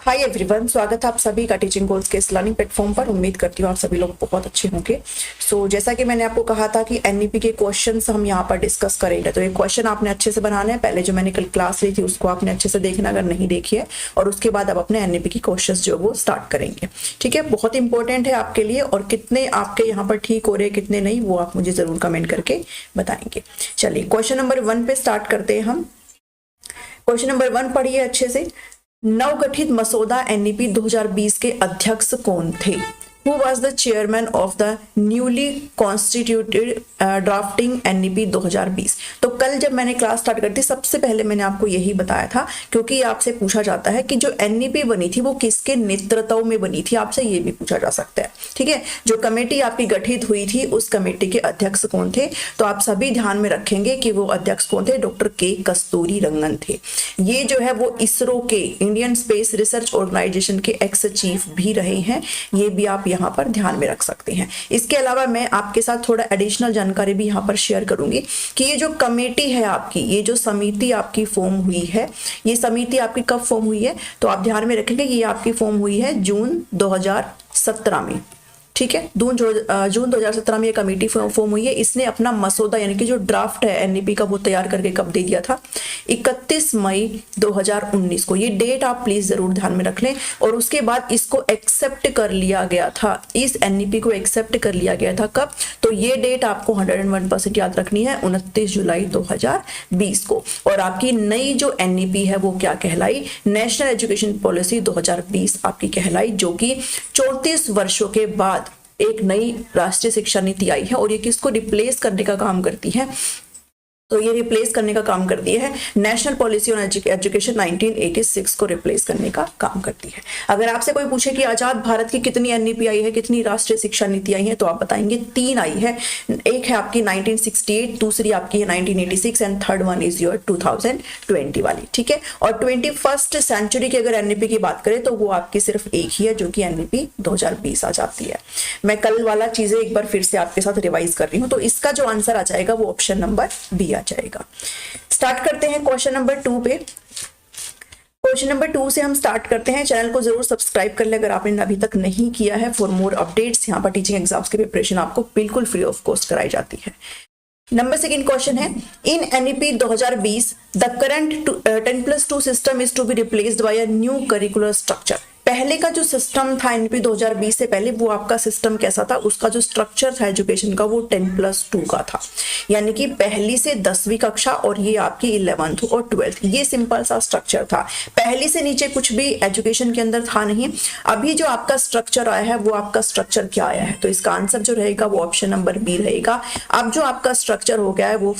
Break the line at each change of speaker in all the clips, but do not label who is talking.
Hi everyone, स्वागत है आप सभी का टीचिंग गोल्स के इस लर्निंग प्लेटफॉर्म पर। उम्मीद करती हूँ आप सभी लोग बहुत अच्छे होंगे। जैसा कि मैंने आपको कहा था कि एनईपी के क्वेश्चंस हम यहाँ पर डिस्कस करेंगे, तो ये क्वेश्चन आपने अच्छे से बनाना है। पहले जो मैंने कल क्लास ली थी उसको आपने अच्छे से देखना अगर नहीं देखी है, और उसके बाद आप अपने एनईपी की क्वेश्चन जो वो स्टार्ट करेंगे। ठीक है, बहुत इंपॉर्टेंट है आपके लिए, और कितने आपके यहाँ पर ठीक हो रहे कितने नहीं वो आप मुझे जरूर कमेंट करके बताएंगे। चलिए क्वेश्चन नंबर 1 पे स्टार्ट करते हैं हम। क्वेश्चन नंबर 1 पढ़िए अच्छे से। नवगठित मसौदा एनईपी 2020 के अध्यक्ष कौन थे? Who was the chairman of the newly constituted drafting NEP 2020? तो कल जब मैंने क्लास स्टार्ट करती सबसे पहले मैंने आपको यही बताया था, क्योंकि आपसे पूछा जाता है कि जो एनईपी बनी थी वो किसके नेतृत्व में बनी थी, आपसे ये भी पूछा जा सकता है। ठीक है, जो कमेटी आपकी गठित हुई थी उस कमेटी के अध्यक्ष कौन थे? तो आप सभी ध्यान में रखेंगे कि वो अध्यक्ष कौन थे? डॉक्टर के कस्तूरी रंगन थे। ये जो है वो इसरो के, इंडियन स्पेस रिसर्च ऑर्गेनाइजेशन के एक्स चीफ भी रहे हैं। ये भी आप यहाँ पर ध्यान में रख सकते हैं। इसके अलावा मैं आपके साथ थोड़ा एडिशनल जानकारी भी यहाँ पर शेयर करूंगी कि ये जो कमेटी है आपकी, ये जो समिति आपकी फॉर्म हुई है, ये समिति आपकी कब फॉर्म हुई है? तो आप ध्यान में रखेंगे कि ये आपकी फॉर्म हुई है जून 2017 में। ठीक है, जून 2017 में ये कमेटी फॉर्म हुई है। इसने अपना मसौदा यानी कि जो ड्राफ्ट है एनईपी का वो तैयार करके कब दे दिया था? 31 मई 2019 को। ये डेट आप प्लीज जरूर ध्यान में रख लें। और उसके बाद इसको एक्सेप्ट कर लिया गया था, इस एनईपी को एक्सेप्ट कर लिया गया था कब? तो ये डेट आपको 101% याद रखनी है, 29 जुलाई 2020 को। और आपकी नई जो एनईपी है वो क्या कहलाई? नेशनल एजुकेशन पॉलिसी 2020 आपकी कहलाई, जो कि 34 वर्षों के बाद एक नई राष्ट्रीय शिक्षा नीति आई है। और ये किसको रिप्लेस करने का काम करती है? तो ये रिप्लेस करने का काम करती है नेशनल पॉलिसी ऑन एजुकेशन 1986 को रिप्लेस करने का काम करती है। अगर आपसे कोई पूछे कि आजाद भारत की कितनी एनईपी आई है, कितनी राष्ट्रीय शिक्षा नीति आई है, तो आप बताएंगे 3 आई है। एक है आपकी 1968, दूसरी आपकी है 1986 and third one is your 2020 वाली। ठीक है, और 21st सेंचुरी की अगर एनईपी की बात करें तो वो आपकी सिर्फ एक ही है, जो कि एनईपी 2020 आ जाती है। मैं कल वाला चीजें एक बार फिर से आपके साथ रिवाइज कर रही हूँ। तो इसका जो आंसर आ जाएगा वो ऑप्शन नंबर बी जाएगा। स्टार्ट करते हैं क्वेश्चन नंबर 2 पे। क्वेश्चन नंबर 2 से हम स्टार्ट करते हैं। चैनल को जरूर सब्सक्राइब कर ले अगर आपने अभी तक नहीं किया है। फॉर मोर अपडेट्स, यहाँ पर टीचिंग एग्जाम्स की प्रिपरेशन आपको बिल्कुल फ्री ऑफ कॉस्ट कराई जाती है। नंबर 2 क्वेश्चन है, in NEP 2020 the current 10+2 system is to be replaced by a new curricular structure. पहले का जो सिस्टम था एनईपी 2020 से पहले, वो आपका सिस्टम कैसा था? उसका जो स्ट्रक्चर था एजुकेशन का वो 10+2 का था, यानी कि पहली से 10वीं कक्षा और ये आपकी 11th और 12th, ये सिंपल सा स्ट्रक्चर था। पहली से नीचे कुछ भी एजुकेशन के अंदर था नहीं। अभी जो आपका स्ट्रक्चर आया है वो आपका स्ट्रक्चर क्या आया है? तो इसका आंसर जो रहेगा वो ऑप्शन नंबर बी रहेगा। अब जो आपका स्ट्रक्चर हो गया है वो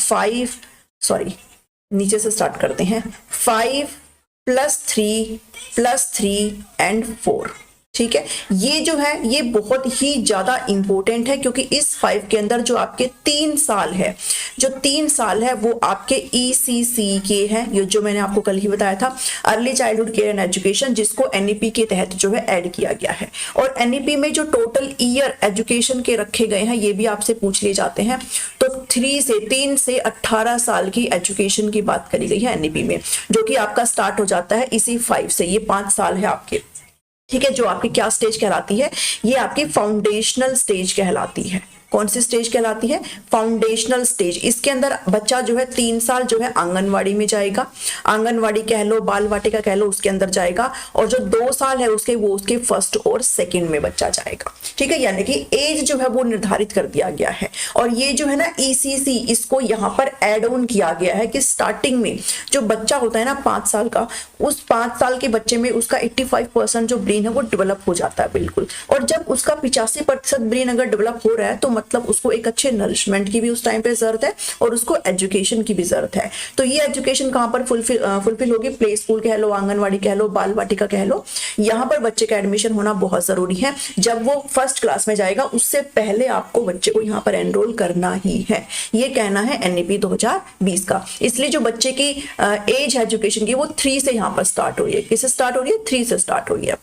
नीचे से स्टार्ट करते हैं, 5+3+3 एंड 4। ठीक है, ये जो है ये बहुत ही ज्यादा इंपॉर्टेंट है, क्योंकि इस 5 के अंदर जो आपके 3 साल है, जो 3 साल है वो आपके ईसीसी के हैं, ये जो मैंने आपको कल ही बताया था, early childhood care and education, जिसको एनईपी के तहत जो है ऐड किया गया है। और एनईपी में जो टोटल ईयर एजुकेशन के रखे गए हैं ये भी आपसे पूछ लिए जाते हैं। तो 3 से 18 साल की एजुकेशन की बात करी गई है एनईपी में, जो कि आपका स्टार्ट हो जाता है इसी 5 से। ये 5 साल है आपके। ठीक है, जो आपकी क्या स्टेज कहलाती है? ये आपकी फाउंडेशनल स्टेज कहलाती है। कौन सी स्टेज कहलाती है? Foundational stage. इसके अंदर बच्चा जो है 3 साल जो है आंगनवाड़ी में जाएगा, आंगनवाड़ी कह लो, बाल वाटिका कह लो, उसके अंदर जाएगा। और जो 2 साल है वो उसके फर्स्ट और सेकंड में बच्चा जाएगा। ठीक है, यानी कि एज जो है वो निर्धारित कर दिया गया है। और ये जो है ना ईसीसी, इसको यहाँ पर एड ऑन किया गया है कि स्टार्टिंग में जो बच्चा होता है ना 5 साल का, उस 5 साल के बच्चे में उसका 85% जो ब्रेन है वो डेवलप हो जाता है बिल्कुल। और जब उसका 85% ब्रेन अगर डेवलप हो रहा है तो मतलब उसको एक अच्छे नरिशमेंट की भी उस टाइम पे जरूरत है, और उसको एजुकेशन की भी जरूरत है। तो ये एजुकेशन कहाँ पर फुलफिल होगी? प्ले स्कूल कह लो, आंगनवाड़ी कह लो, बाल वाटिका कह लो, यहाँ पर बच्चे का एडमिशन होना बहुत जरूरी है। जब वो फर्स्ट क्लास में जाएगा उससे पहले आपको बच्चे को यहाँ पर एनरोल करना ही है। ये कहना है एनईपी 2020 का। इसलिए जो बच्चे की एज एजुकेशन की वो 3 से यहाँ पर स्टार्ट हो रही है। किससे स्टार्ट हो रही है? 3 से स्टार्ट हो रही है।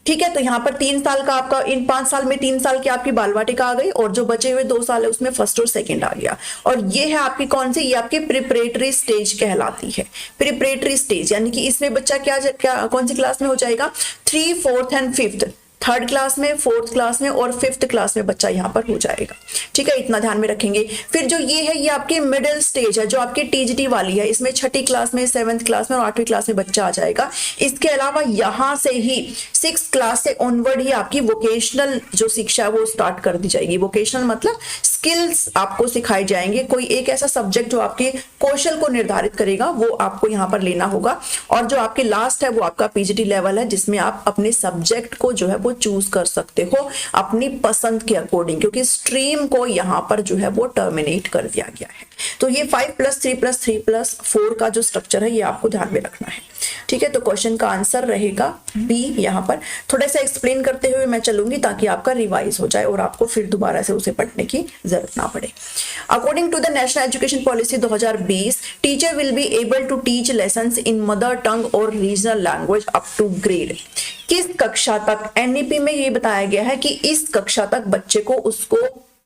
ठीक है, तो यहाँ पर 3 साल का आपका, इन 5 साल में 3 साल की आपकी बाल वाटिका आ गई और जो बचे हुए 2 साल है उसमें फर्स्ट और सेकंड आ गया। और ये है आपकी कौन सी, ये आपकी प्रिपरेटरी स्टेज कहलाती है। प्रिपरेटरी स्टेज यानी कि इसमें बच्चा क्या कौन सी क्लास में हो जाएगा, 3, 4th and 5th, 3rd class में, 4th क्लास में और 5th क्लास में बच्चा यहाँ पर हो जाएगा। ठीक है, इतना ध्यान में रखेंगे। फिर जो ये है ये आपकी मिडिल स्टेज है जो आपकी टीजीटी वाली है, इसमें 6ठी क्लास में, 7th क्लास में और 8वीं क्लास में बच्चा आ जाएगा। इसके अलावा यहाँ से ही 6th क्लास से ऑनवर्ड ही आपकी वोकेशनल जो शिक्षा है वो स्टार्ट कर दी जाएगी। वोकेशनल मतलब स्किल्स आपको सिखाए जाएंगे, कोई एक ऐसा सब्जेक्ट जो आपके कौशल को निर्धारित करेगा वो आपको यहाँ पर लेना होगा। और जो आपके लास्ट है वो आपका पीजीटी लेवल है जिसमें आप अपने सब्जेक्ट को जो है वो चूज कर सकते हो अपनी पसंद के अकॉर्डिंग, क्योंकि स्ट्रीम को यहाँ पर जो है वो टर्मिनेट कर दिया गया है। तो ये 5+3+3+4 का जो स्ट्रक्चर है ये आपको ध्यान में रखना है। ठीक है, तो क्वेश्चन का आंसर रहेगा बी। यहाँ पर थोड़ा सा एक्सप्लेन करते हुए मैं चलूंगी ताकि आपका रिवाइज हो जाए और आपको फिर दोबारा से उसे पढ़ने की जरूरत ना पड़े। According to the national education policy 2020, teacher will be able to teach lessons in mother tongue और regional language up to grade. किस कक्षा तक, एनईपी में ये बताया गया है कि इस कक्षा तक बच्चे को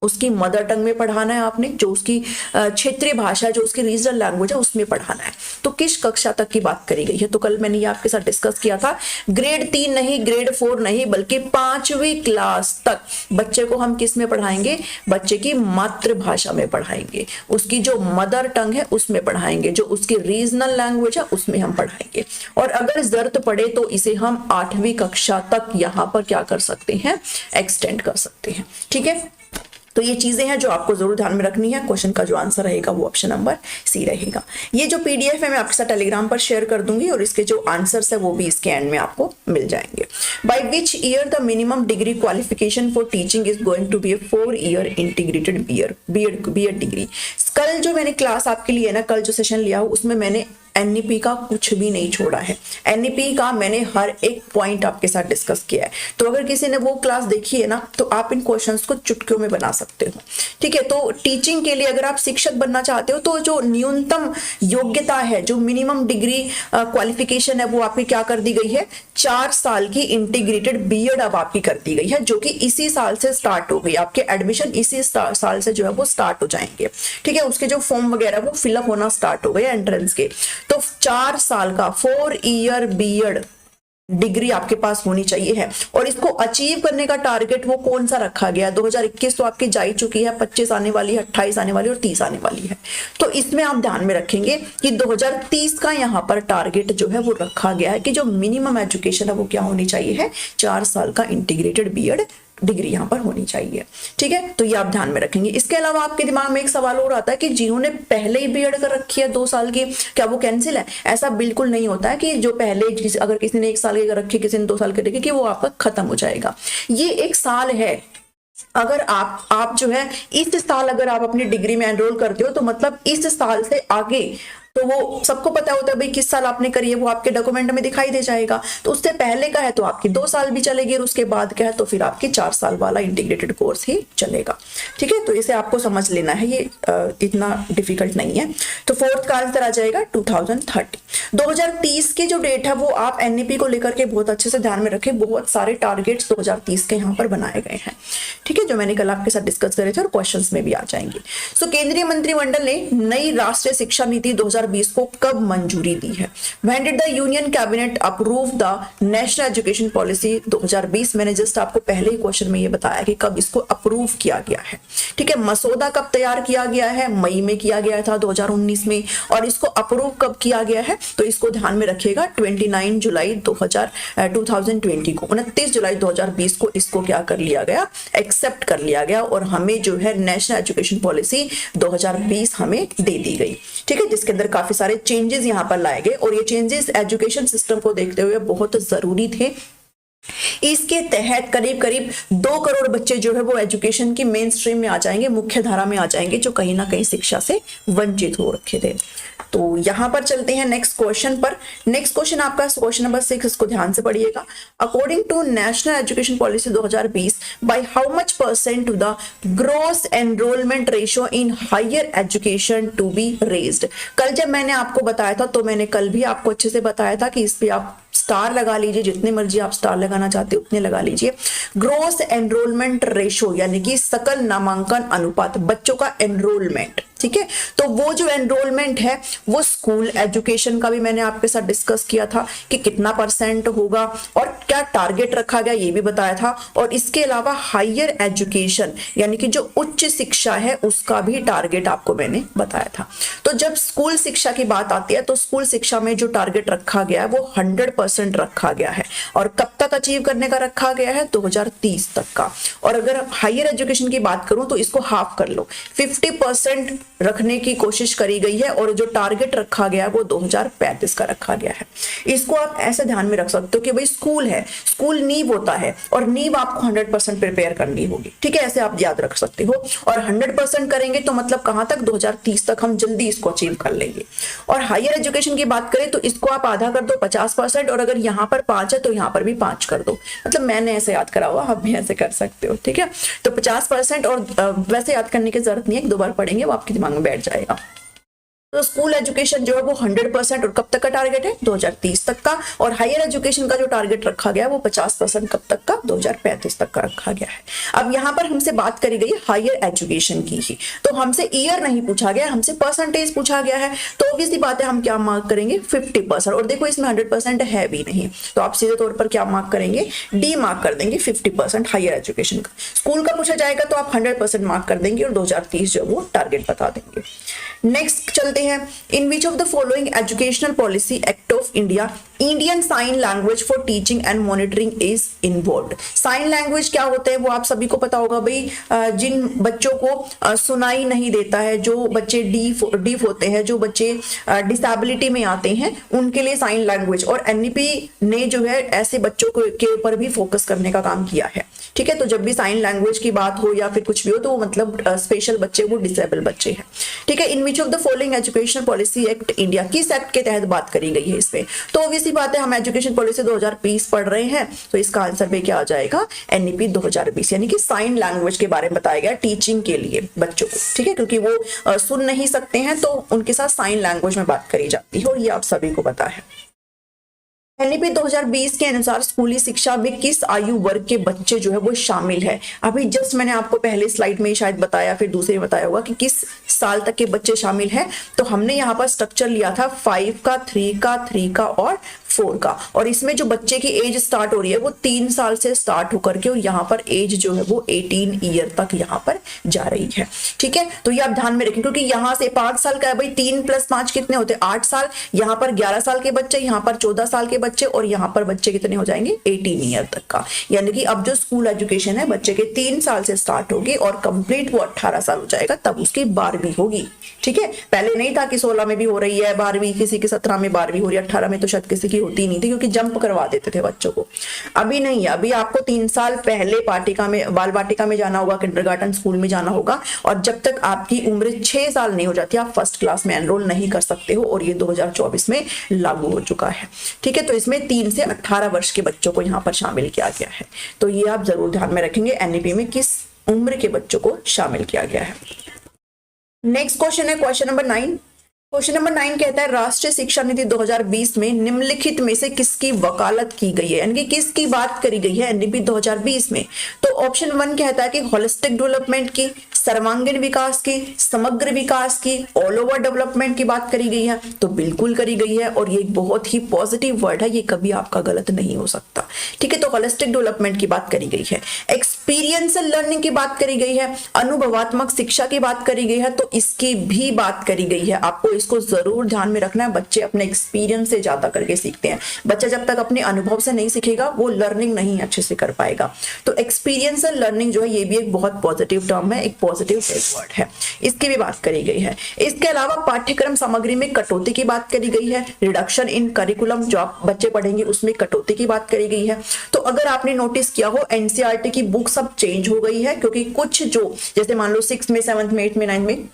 उसकी मदर टंग में पढ़ाना है, आपने जो उसकी क्षेत्रीय भाषा जो उसकी रीजनल लैंग्वेज है उसमें पढ़ाना है। तो किस कक्षा तक की बात करी गई है, तो कल मैंने ये आपके साथ डिस्कस किया था, ग्रेड 3 नहीं, ग्रेड 4 नहीं, बल्कि 5वीं क्लास तक बच्चे को हम किस में पढ़ाएंगे, बच्चे की मातृभाषा में पढ़ाएंगे, उसकी जो मदर टंग है उसमें पढ़ाएंगे, जो उसकी रीजनल लैंग्वेज है उसमें हम पढ़ाएंगे। और अगर जरूरत पड़े तो इसे हम 8वीं कक्षा तक यहाँ पर क्या कर सकते हैं, एक्सटेंड कर सकते हैं। ठीक है, तो ये चीजें हैं जो आपको जरूर ध्यान में रखनी है। क्वेश्चन का जो आंसर रहेगा वो ऑप्शन नंबर सी रहेगा। ये जो पीडीएफ है मैं आपके साथ टेलीग्राम पर शेयर कर दूंगी और इसके जो आंसर्स है वो भी इसके एंड में आपको मिल जाएंगे। By which year the minimum degree qualification for teaching is going to be a 4 year integrated BEd degree. कल जो मैंने क्लास आपके लिए ना, कल जो सेशन लिया हो उसमें मैंने एनईपी का कुछ भी नहीं छोड़ा है। एनईपी का मैंने हर एक पॉइंट आपके साथ डिस्कस किया है। तो अगर किसी ने वो क्लास देखी है ना तो आप इन क्वेश्चंस को चुटकियों में बना सकते हो। ठीक है, तो टीचिंग के लिए अगर आप शिक्षक बनना चाहते हो तो जो न्यूनतम योग्यता है, जो मिनिमम डिग्री क्वालिफिकेशन है वो आपकी क्या कर दी गई है, 4 साल की इंटीग्रेटेड बीएड अब आपकी कर दी गई है, जो कि इसी साल से स्टार्ट हो गई। आपके एडमिशन इसी साल से जो है वो स्टार्ट हो जाएंगे। ठीक है, उसके जो फॉर्म वगैरह वो फिलअप होना स्टार्ट हो गए एंट्रेंस के। तो 4 साल का 4 ईयर बीएड डिग्री आपके पास होनी चाहिए है। और इसको अचीव करने का टारगेट वो कौन सा रखा गया है, 2021 तो आपकी जा ही चुकी है, 25 आने वाली है, 28 आने वाली है और 30 आने वाली है। तो इसमें आप ध्यान में रखेंगे कि 2030 का यहाँ पर टारगेट जो है वो रखा गया है कि जो मिनिमम एजुकेशन है वो क्या होनी चाहिए है, 4 साल का इंटीग्रेटेड बीएड डिग्री यहाँ पर होनी चाहिए। ठीक है, तो ये आप ध्यान में रखेंगे। इसके अलावा आपके दिमाग में एक सवाल और आता है कि जिन्होंने पहले ही बीएड कर रखी है 2 साल की, क्या वो कैंसिल है? ऐसा बिल्कुल नहीं होता है कि जो पहले अगर किसी ने 1 साल की कर रखी है, किसी ने 2 साल की रखी कि वो आपका खत्म हो जाएगा। ये 1 साल है। अगर आप जो है इस साल अगर आप अपनी डिग्री में एनरोल करते हो तो मतलब इस साल से आगे तो वो सबको पता होता है भाई किस साल आपने करी है, वो आपके डॉक्यूमेंट में दिखाई दे जाएगा। तो उससे पहले का है तो आपकी 2 साल भी चलेगी और उसके बाद का है तो फिर आपकी 4 साल वाला इंटीग्रेटेड कोर्स ही चलेगा। ठीक है, तो इसे आपको समझ लेना है, ये इतना डिफिकल्ट नहीं है। तो 4th का आंसर आ जाएगा 2030। 2030 की जो डेट है वो आप एनईपी को लेकर के बहुत अच्छे से ध्यान में रखें। बहुत सारे टारगेट्स 2030 के यहाँ पर बनाए गए हैं। ठीक है, जो मैंने कल आपके साथ डिस्कस करे थे और क्वेश्चन में भी आ जाएंगे। सो केंद्रीय मंत्रिमंडल ने नई राष्ट्रीय शिक्षा नीति 2020 को कब मंजूरी दी है? When did the union cabinet approve the national education policy 2020? मैंने जस्ट आपको पहले ही क्वेश्चन में ये बताया कि कब इसको अप्रूव किया गया है। ठीक है, मसौदा कब तैयार किया गया है? मई में किया गया था 2019 में। और इसको अप्रूव कब किया गया है तो इसको ध्यान में रखिएगा 29 जुलाई 2020 को, 29 जुलाई 2020 को इसको क्या कर लिया गया, एक्सेप्ट कर लिया गया और हमें जो है नेशनल एजुकेशन पॉलिसी 2020 हमें दे दी गई। ठीक है, जिसके अंदर काफी सारे चेंजेस यहाँ पर लाए गए और ये चेंजेस एजुकेशन सिस्टम को देखते हुए बहुत जरूरी थे। इसके तहत करीब करीब 2 करोड़ बच्चे जो है वो एजुकेशन की मेन स्ट्रीम में आ जाएंगे, मुख्य धारा में आ जाएंगे, जो कहीं ना कहीं शिक्षा से वंचित हो रखे थे। तो यहां पर चलते हैं नेक्स्ट क्वेश्चन पर। नेक्स्ट क्वेश्चन आपका क्वेश्चन नंबर 6, इसको ध्यान से पढ़िएगा। According to national education policy 2020, by how much % to the gross enrolment ratio in higher education to be raised? कल जब मैंने आपको बताया था तो मैंने कल भी आपको अच्छे से बताया था कि इस पे आप स्टार लगा लीजिए, जितने मर्जी आप स्टार लगाना चाहते हो उतने लगा लीजिए। ग्रोस एनरोलमेंट रेशो यानी कि सकल नामांकन अनुपात, बच्चों का एनरोलमेंट, ठीक है। तो वो जो एनरोलमेंट है वो स्कूल एजुकेशन का भी मैंने आपके साथ डिस्कस किया था कि कितना % होगा और क्या टारगेट रखा गया ये भी बताया था। और इसके अलावा हायर एजुकेशन यानी कि जो उच्च शिक्षा है उसका भी टारगेट आपको मैंने बताया था। तो जब स्कूल शिक्षा की बात आती है तो स्कूल शिक्षा में जो टारगेट रखा गया है वो 100% रखा गया है। और कब तक अचीव करने का रखा गया है? 2030 तक का। और अगर हायर एजुकेशन की बात करूं तो इसको हाफ कर लो, 50% रखने की कोशिश करी गई है और जो टारगेट रखा गया वो 2035 का रखा गया है। इसको आप ऐसे ध्यान में रख सकते हो कि भाई स्कूल है, स्कूल नींव होता है और नींव आपको 100% प्रिपेयर करनी होगी, ठीक है, ऐसे आप याद रख सकते हो। और 100% करेंगे तो मतलब कहां तक? 2030 तक हम जल्दी इसको अचीव कर लेंगे। और हायर एजुकेशन की बात करें तो इसको आप आधा कर दो, 50%, और अगर यहाँ पर 5 है तो यहाँ पर भी 5 कर दो। मतलब मैंने ऐसे याद करा हुआ, आप भी ऐसे कर सकते हो, ठीक है। तो 50%, और वैसे याद करने की जरूरत नहीं है, 2 बार पढ़ेंगे वो आपके दिमाग में बैठ जाएगा। तो स्कूल एजुकेशन जो है वो 100% और कब तक का टारगेट है? 2030 तक का। और हायर एजुकेशन का जो टारगेट रखा गया है वो 50% कब तक का? 2035 तक का रखा गया है। अब यहाँ पर हमसे बात करी गई हायर एजुकेशन की ही, तो हमसे ईयर नहीं पूछा गया, हमसे परसेंटेज पूछा गया है। तो ऑब्वियसली बात है, हम क्या मार्क करेंगे? 50%। और देखो इसमें 100% है भी नहीं, तो आप सीधे तौर पर क्या मार्क करेंगे? डी मार्क कर देंगे 50% हायर एजुकेशन का। स्कूल का पूछा जाएगा तो आप 100% मार्क कर देंगे और 2030 जो वो टारगेट बता देंगे। नेक्स्ट चलते हैं, in which of the following educational policy act of India Indian sign language for teaching and monitoring is involved. Sign language क्या होते हैं वो आप सभी को पता होगा भाई, जिन बच्चों को सुनाई नहीं देता है, जो बच्चे डीफ होते हैं, जो बच्चे डिसेबिलिटी में आते हैं, उनके लिए साइन लैंग्वेज। और एनईपी ने जो है ऐसे बच्चों के ऊपर भी फोकस करने का काम किया है, ठीक है। तो जब भी साइन लैंग्वेज की बात हो या फिर कुछ भी हो तो मतलब स्पेशल बच्चे, वो डिसेबल बच्चे हैं, ठीक है। In which of the following education policy act India, किस एक्ट के तहत बात करी गई है इसमें? तो ऑब्वियसली बात है, हम एजुकेशन पॉलिसी 2020 पढ़ रहे हैं, तो इसका आंसर भी क्या आ जाएगा? एनईपी 2020, यानी कि साइन लैंग्वेज के बारे में बताया गया टीचिंग के लिए बच्चों को, ठीक है, क्योंकि वो सुन नहीं सकते हैं तो उनके साथ साइन लैंग्वेज में बात करी जाती है, और ये आप सभी को पता है। एनईपी 2020 के अनुसार स्कूली शिक्षा में किस आयु वर्ग के बच्चे जो है वो शामिल है? अभी जस्ट मैंने आपको पहले स्लाइड में शायद बताया, फिर दूसरे में बताया होगा कि किस साल तक के बच्चे शामिल हैं। तो हमने यहाँ पर स्ट्रक्चर लिया था 5 का, 3 का, 3 का और 4 का। और इसमें जो बच्चे की एज स्टार्ट हो रही है वो 3 साल से स्टार्ट होकर के, और यहाँ पर एज जो है वो 18 ईयर तक यहाँ पर जा रही है, ठीक है। तो ये आप ध्यान में रखें, क्योंकि यहाँ से 5 साल का है भाई, 3 + 5 कितने होते हैं? 8 साल। यहाँ पर 11 साल के बच्चे, यहाँ पर 14 साल के बच्चे, और यहाँ पर बच्चे कितने हो जाएंगे? 18 ईयर तक का। यानी कि अब जो स्कूल एजुकेशन है बच्चे के 3 साल से स्टार्ट होगी और कंप्लीट वो 18 साल हो जाएगा, तब उसकी 12वीं होगी, ठीक है। पहले नहीं था कि 16 में भी हो रही है 12वीं, किसी की 17 में 12वीं हो रही है, 18 में तो शायद किसी की होती नहीं थी, क्योंकि जंप करवा देते थे बच्चों को। अभी नहीं है, अभी आपको 3 साल पहले बालिका में जाना होगा, किंडरगार्टन स्कूल में जाना होगा, और जब तक आपकी उम्र 6 साल नहीं हो जाती आप फर्स्ट क्लास में एनरोल नहीं कर सकते हो, और ये 2024 में लागू हो चुका है, ठीक है। तो इसमें 3 से 18 वर्ष के बच्चों को यहाँ पर शामिल किया गया है। तो ये आप जरूर ध्यान में रखेंगे, एनईपी में किस उम्र के बच्चों को शामिल किया गया है। नेक्स्ट क्वेश्चन है क्वेश्चन नंबर 9। क्वेश्चन नंबर 9 कहता है, राष्ट्रीय शिक्षा नीति 2020 में निम्नलिखित में से किसकी वकालत की गई है, यानी कि किसकी बात करी गई है एनईपी 2020 में? तो ऑप्शन 1 कहता है कि होलिस्टिक डेवलपमेंट की, सर्वांगीण विकास की, समग्र विकास की, ऑल ओवर डेवलपमेंट की बात करी गई है। तो बिल्कुल करी गई है, और ये एक बहुत ही पॉजिटिव वर्ड है, ये कभी आपका गलत नहीं हो सकता, ठीक है। तो होलिस्टिक डेवलपमेंट की बात करी गई है, एक्सपीरियंशियल लर्निंग की बात करी गई है, अनुभवात्मक शिक्षा की बात करी गई है, तो इसकी भी बात करी गई है। आपको इसको जरूर ध्यान में रखना है, बच्चे अपने एक्सपीरियंस से ज्यादा करके सीखते हैं। बच्चा जब तक अपने अनुभव से नहीं सीखेगा वो लर्निंग नहीं अच्छे से कर पाएगा। तो एक्सपीरियंशियल लर्निंग जो है ये भी एक बहुत पॉजिटिव टर्म है, एक पॉजिटिव वर्ड है, इसकी भी बात करी गई है। इसके अलावा पाठ्यक्रम सामग्री में कटौती की बात करी गई है, रिडक्शन इन करिकुलम जो आप बच्चे पढ़ेंगे उसमें कटौती की बात करी गई है। तो अगर आपने नोटिस किया हो एनसीईआरटी की बुक सब चेंज हो गई है, क्योंकि कुछ जो जैसे मान लो 6 में, 7 में, 8 में, 9 में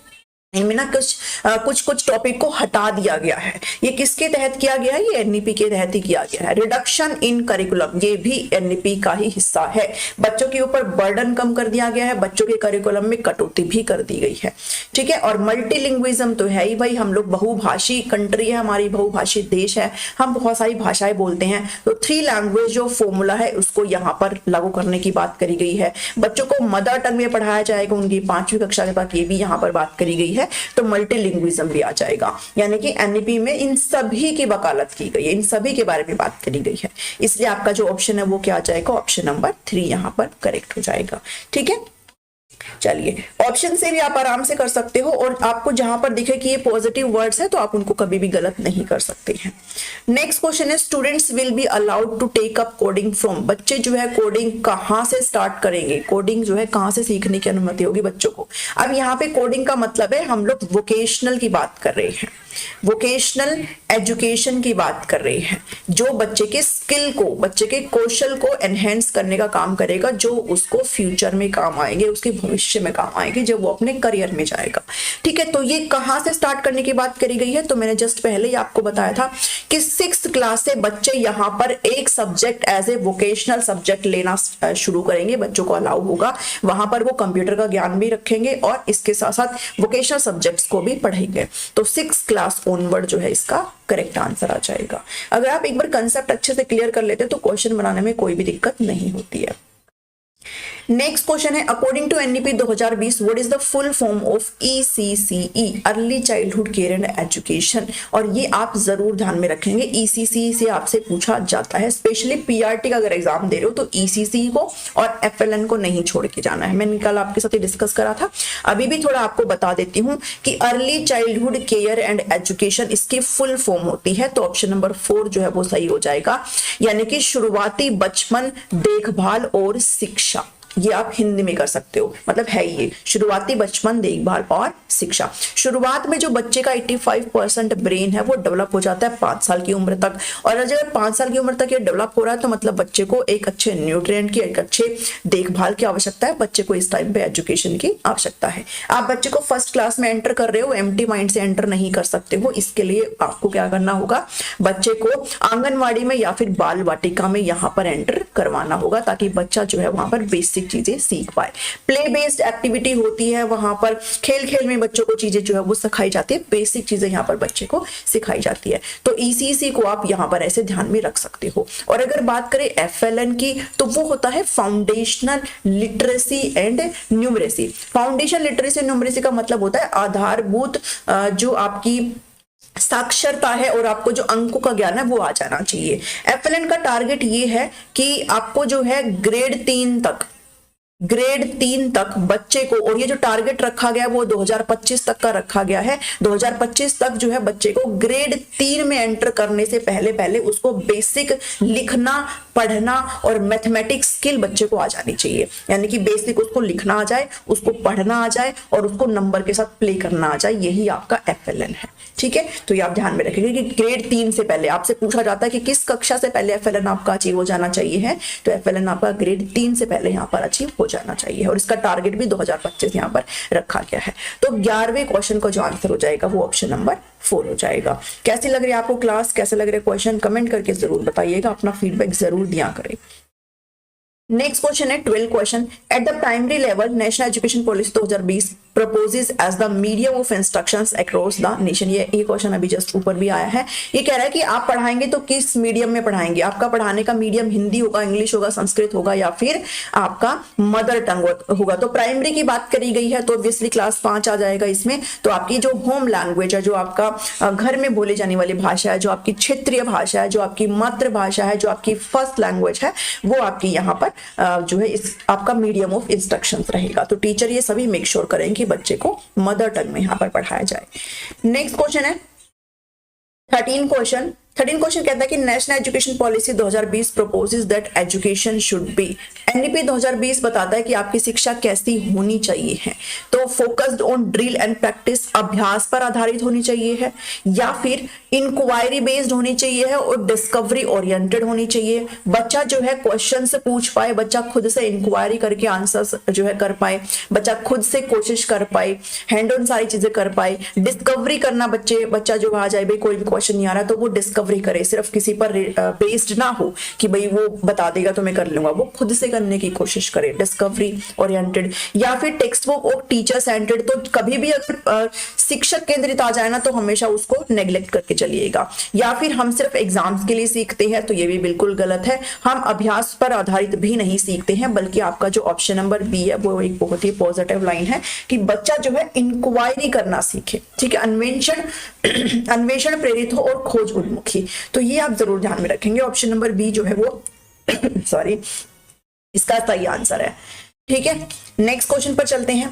इनमें ना कुछ टॉपिक को हटा दिया गया है। ये किसके तहत किया गया है? ये एनईपी के तहत ही किया गया है। रिडक्शन इन करिकुलम, ये भी एनईपी का ही हिस्सा है। बच्चों के ऊपर बर्डन कम कर दिया गया है, बच्चों के करिकुलम में कटौती भी कर दी गई है, ठीक है। और मल्टीलिंग्विज्म तो है ही भाई, हम लोग बहुभाषी कंट्री है, हमारी बहुभाषी देश है, हम बहुत सारी भाषाएं बोलते हैं। तो 3 लैंग्वेज जो फॉर्मूला है उसको यहाँ पर लागू करने की बात करी गई है। बच्चों को मदर टंग में पढ़ाया जाएगा उनकी 5वीं कक्षा के तक, ये भी यहाँ पर बात करी गई है। तो मल्टीलिंग्विज्म भी आ जाएगा, यानी कि एनईपी में इन सभी की वकालत की गई है, इन सभी के बारे में बात करी गई है। इसलिए आपका जो ऑप्शन है वो क्या आ जाएगा? ऑप्शन नंबर 3 यहाँ पर करेक्ट हो जाएगा, ठीक है। चलिए, ऑप्शन से भी आप आराम से कर सकते हो, और आपको जहां पर दिखे कि ये पॉजिटिव वर्ड्स है तो आप उनको कभी भी गलत नहीं कर सकते हैं। नेक्स्ट क्वेश्चन है, students will be allowed to take up coding from, बच्चे जो है कोडिंग कहां से स्टार्ट करेंगे, कोडिंग जो है कहां से सीखने की अनुमति होगी बच्चों को। अब यहाँ पे कोडिंग का मतलब है, हम लोग वोकेशनल की बात कर रहे हैं, वोकेशनल एजुकेशन की बात कर रहे हैं, जो बच्चे के स्किल को, बच्चे के कौशल को एनहेंस करने का काम करेगा, जो उसको फ्यूचर में काम आएंगे, उसके भविष्य में काम आएंगे जब वो अपने करियर में जाएगा, ठीक है। तो ये कहां से स्टार्ट करने की बात करी गई है? तो मैंने जस्ट पहले ही आपको बताया था कि 6th क्लास से बच्चे यहाँ पर एक subject as a vocational subject लेना शुरू करेंगे, बच्चों को अलाउ होगा। वहां पर वो कंप्यूटर का ज्ञान भी रखेंगे और इसके साथ साथ वोकेशनल सब्जेक्ट्स को भी पढ़ेंगे। तो 6th क्लास ऑनवर्ड जो है इसका करेक्ट आंसर आ जाएगा। अगर आप एक बार कंसेप्ट अच्छे से क्लियर कर लेते तो क्वेश्चन बनाने में कोई भी दिक्कत नहीं होती है। नेक्स्ट क्वेश्चन है, according to NEP 2020 what is the full form of ECCE, early childhood care and education. और ये आप जरूर ध्यान में रखेंगे, ईसीसी से आपसे पूछा जाता है, स्पेशली पीआरटी का अगर एग्जाम दे रहे हो तो ईसीसी को और एफएलएन को नहीं छोड़ के जाना है। मैंने कल आपके साथ डिस्कस करा था, अभी भी थोड़ा आपको बता देती हूँ कि early childhood care and education इसकी फुल फॉर्म होती है। तो ऑप्शन नंबर 4 जो है वो सही हो जाएगा, यानी कि शुरुआती बचपन, देखभाल और शिक्षा। ये आप हिंदी में कर सकते हो, मतलब है ये शुरुआती बचपन, देखभाल और शिक्षा। शुरुआत में जो बच्चे का 85% ब्रेन है वो डेवलप हो जाता है 5 साल की उम्र तक, और अगर 5 साल की उम्र तक ये डेवलप हो रहा है तो मतलब बच्चे को एक अच्छे न्यूट्रिएंट की, एक अच्छे देखभाल की आवश्यकता है, बच्चे को इस टाइम पे एजुकेशन की आवश्यकता है। आप बच्चे को फर्स्ट क्लास में एंटर कर रहे हो, एम्प्टी माइंड से एंटर नहीं कर सकते हो। इसके लिए आपको क्या करना होगा, बच्चे को आंगनवाड़ी में या फिर बाल वाटिका में यहाँ पर एंटर करवाना होगा, ताकि बच्चा जो है वहां पर बेसिक चीजें सीख पाए। प्ले बेस्ड एक्टिविटी होती है, वहां पर खेल खेल में बच्चों को चीजें जो है वो सिखाई जाती है, बेसिक चीजें यहाँ पर बच्चे को सिखाई जाती है। तो ईसीसी को आप यहाँ पर ऐसे ध्यान में रख सकते हो। और अगर बात करें एफएलएन की तो वो होता है foundational literacy and numeracy. Foundation literacy numeracy का मतलब होता है आधारभूत जो आपकी साक्षरता है और आपको जो अंकों का ज्ञान है वो आ जाना चाहिए। एफएलएन का टारगेट ये है कि आपको जो है ग्रेड 3 तक बच्चे को, और ये जो टारगेट रखा गया है वो 2025 तक का रखा गया है, 2025 तक जो है बच्चे को ग्रेड 3 में एंटर करने से पहले उसको बेसिक लिखना, पढ़ना और मैथमेटिक्स स्किल बच्चे को आ जानी चाहिए। यानी कि बेसिक उसको लिखना आ जाए, उसको पढ़ना आ जाए और उसको नंबर के साथ प्ले करना आ जाए, यही आपका एफएलएन है, ठीक है। तो ये आप ध्यान में रखेंगे कि ग्रेड 3 से पहले आपसे पूछा जाता है कि किस कक्षा से पहले एफएलएन आपका अचीव हो जाना चाहिए है, तो एफएलएन आपका ग्रेड 3 से पहले यहाँ पर अचीव हो जाना चाहिए, और इसका टारगेट भी 2025 यहाँ पर रखा गया है। तो 11वें क्वेश्चन का जो आंसर हो जाएगा वो ऑप्शन नंबर 4 हो जाएगा। कैसी लग रही है आपको क्लास, कैसे लग रहे हैं क्वेश्चन, कमेंट करके जरूर बताइएगा, अपना फीडबैक जरूर दिया करें। नेक्स्ट क्वेश्चन है 12 question, at the primary level national education policy 2020 proposes as the medium of instructions across the nation। ये क्वेश्चन अभी जस्ट ऊपर भी आया है। ये कह रहा है कि आप पढ़ाएंगे तो किस मीडियम में पढ़ाएंगे, आपका पढ़ाने का मीडियम हिंदी होगा, इंग्लिश होगा, संस्कृत होगा या फिर आपका मदर टंग होगा। तो प्राइमरी की बात करी गई है तो ऑब्वियसली क्लास 5 आ जाएगा इसमें। तो आपकी जो होम लैंग्वेज है, जो आपका घर में बोले जाने वाली भाषा है, जो आपकी क्षेत्रीय भाषा है, जो आपकी मातृभाषा है, जो आपकी फर्स्ट लैंग्वेज है, वो आपकी यहाँ पर जो है इस आपका मीडियम ऑफ इंस्ट्रक्शंस रहेगा। तो टीचर ये सभी मेक श्योर करेंगे कि बच्चे को मदर टंग में यहाँ पर पढ़ाया जाए। नेक्स्ट क्वेश्चन है 13 क्वेश्चन, 13 क्वेश्चन कहता है कि national education policy 2020 purposes that education should be. NEP 2020 बताता है कि आपकी शिक्षा कैसी होनी चाहिए है। तो focused on drill and practice, अभ्यास पर आधारित होनी चाहिए है, या फिर इंक्वायरी बेस्ड होनी चाहिए है और डिस्कवरी ओरिएंटेड होनी चाहिए। बच्चा जो है क्वेश्चन से पूछ पाए, बच्चा खुद से इंक्वायरी करके आंसर जो है कर पाए, बच्चा खुद से कोशिश कर पाए, हैंड ऑन सारी चीजें कर पाए, डिस्कवरी करना, बच्चा जो आ जाए भाई कोई भी क्वेश्चन नहीं आ रहा तो वो डिस्कवरी करे, सिर्फ किसी पर बेस्ड ना हो कि भाई वो बता देगा तो मैं कर लूंगा, वो खुद से करने की कोशिश करे, डिस्कवरी ओरिएंटेड। या फिर टेक्स्ट बुक और टीचर सेंटर्ड, तो कभी भी अगर शिक्षक केंद्रित आ जाए ना तो हमेशा उसको नेग्लेक्ट करके चलिएगा। या फिर हम सिर्फ एग्जाम्स के लिए सीखते हैं, तो ये भी बिल्कुल गलत है। हम अभ्यास पर आधारित भी नहीं सीखते हैं, बल्कि आपका जो ऑप्शन नंबर बी है वो एक बहुत ही पॉजिटिव लाइन है कि बच्चा जो है इंक्वायरी करना सीखे, ठीक है, अन्वेषण प्रेरित हो और खोज उन्मुखी। तो ये आप जरूर ध्यान में रखेंगे, ऑप्शन नंबर बी जो है वो सॉरी इसका सही आंसर है। ठीक है, नेक्स्ट क्वेश्चन पर चलते हैं।